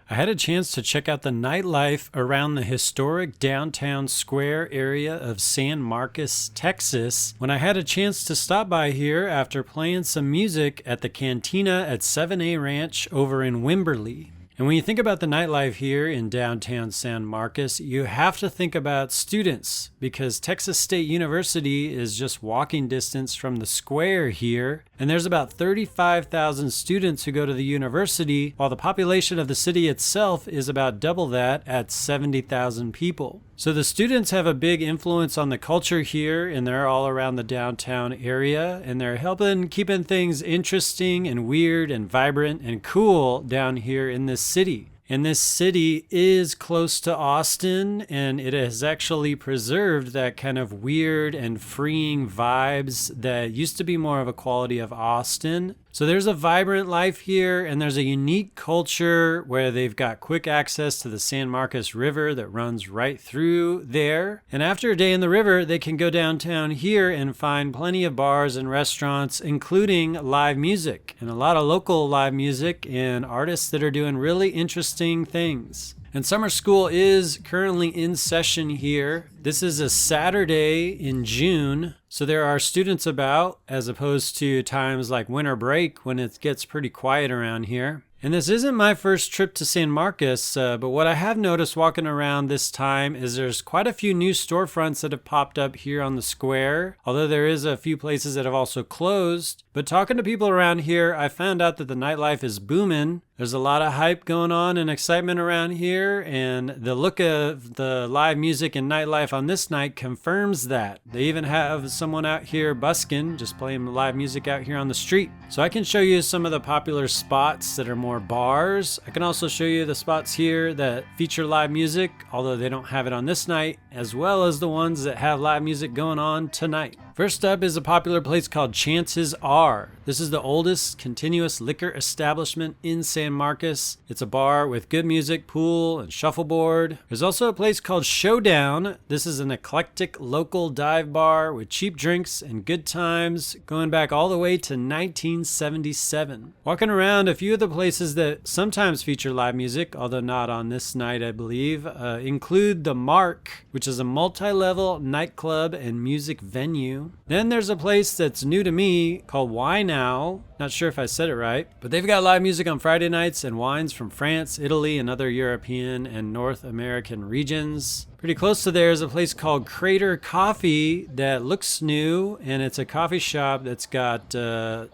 I had a chance to check out the nightlife around the historic downtown square area of San Marcos, Texas, when I had a chance to stop by here after playing some music at the Cantina at 7A Ranch over in Wimberley. And when you think about the nightlife here in downtown San Marcos, you have to think about students, because Texas State University is just walking distance from the square here, and there's about 35,000 students who go to the university, while the population of the city itself is about double that at 70,000 people. So the students have a big influence on the culture here, and they're all around the downtown area, and they're helping keeping things interesting and weird and vibrant and cool down here in this city. And this city is close to Austin, and it has actually preserved that kind of weird and freeing vibes that used to be more of a quality of Austin. So there's a vibrant life here, and there's a unique culture where they've got quick access to the San Marcos River that runs right through there. And after a day in the river, they can go downtown here and find plenty of bars and restaurants, including live music, and a lot of local live music and artists that are doing really interesting things. And summer school is currently in session here. This is a Saturday in June, so there are students about, as opposed to times like winter break when it gets pretty quiet around here. And this isn't my first trip to San Marcos, but what I have noticed walking around this time is there's quite a few new storefronts that have popped up here on the square, although there is a few places that have also closed. But talking to people around here, I found out that the nightlife is booming. There's a lot of hype going on and excitement around here, and the look of the live music and nightlife on this night confirms that. They even have someone out here busking, just playing live music out here on the street. So I can show you some of the popular spots that are more bars. I can also show you the spots here that feature live music, although they don't have it on this night, as well as the ones that have live music going on tonight. First up is a popular place called Chances Are. This is the oldest continuous liquor establishment in San Marcos. It's a bar with good music, pool, and shuffleboard. There's also a place called Showdown. This is an eclectic local dive bar with cheap drinks and good times, going back all the way to 1977. Walking around, a few of the places that sometimes feature live music, although not on this night, I believe, include the Marc, which is a multi-level nightclub and music venue. Then there's a place that's new to me called Wineaux. Not sure if I said it right, but they've got live music on Friday nights and wines from France, Italy, and other European and North American regions. Pretty close to there is a place called Crater Coffee that looks new, and it's a coffee shop that's got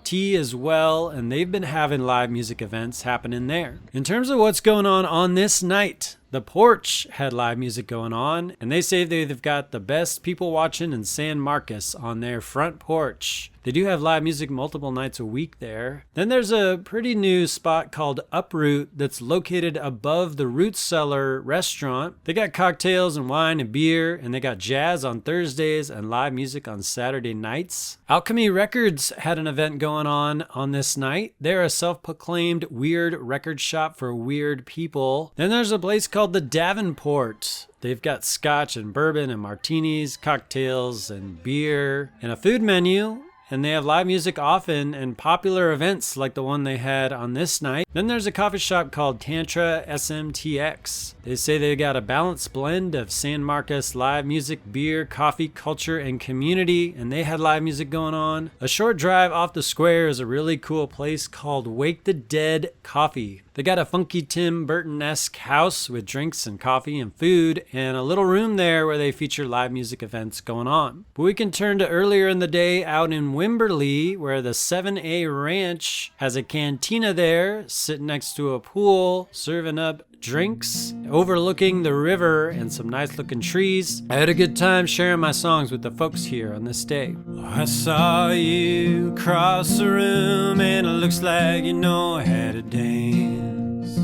tea as well, and they've been having live music events happening there. In terms of what's going on this night, the Porch had live music going on, and they say they've got the best people watching in San Marcos on their front porch. They do have live music multiple nights a week there. Then there's a pretty new spot called UpRoot that's located above the Root Cellar restaurant. They got cocktails and wine and beer, and they got jazz on Thursdays and live music on Saturday nights. Alchemy Records had an event going on this night. They're a self-proclaimed weird record shop for weird people. Then there's a place called the Davenport. They've got scotch and bourbon and martinis, cocktails and beer, and a food menu. And they have live music often and popular events like the one they had on this night. Then there's a coffee shop called Tantra SMTX. They say they got a balanced blend of San Marcos live music, beer, coffee, culture, and community, and they had live music going on. A short drive off the square is a really cool place called Wake the Dead Coffee. They got a funky Tim Burton-esque house with drinks and coffee and food, and a little room there where they feature live music events going on. But we can turn to earlier in the day out in Wimberley, where the 7A Ranch has a cantina there, sitting next to a pool, serving up drinks, overlooking the river and some nice looking trees. I had a good time sharing my songs with the folks here on this day. I saw you across the room, and it looks like you know how to dance.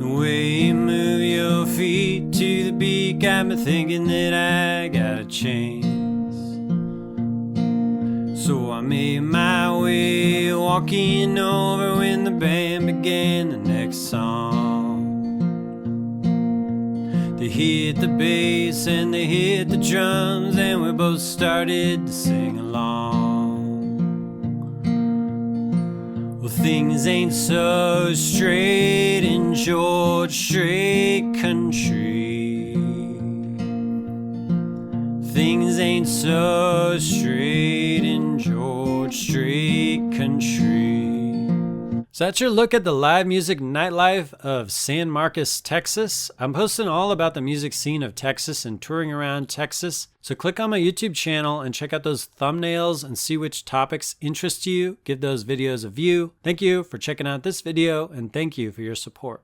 The way you move your feet to the beat got me thinking that I got a chance. So I made my way walking over when the band began the next song. They hit the bass and they hit the drums, and we both started to sing along. Well, things ain't so straight George Strait country. Things ain't so straight in George Strait country. So that's your look at the live music nightlife of San Marcos, Texas. I'm posting all about the music scene of Texas and touring around Texas. So click on my YouTube channel and check out those thumbnails and see which topics interest you. Give those videos a view. Thank you for checking out this video, and thank you for your support.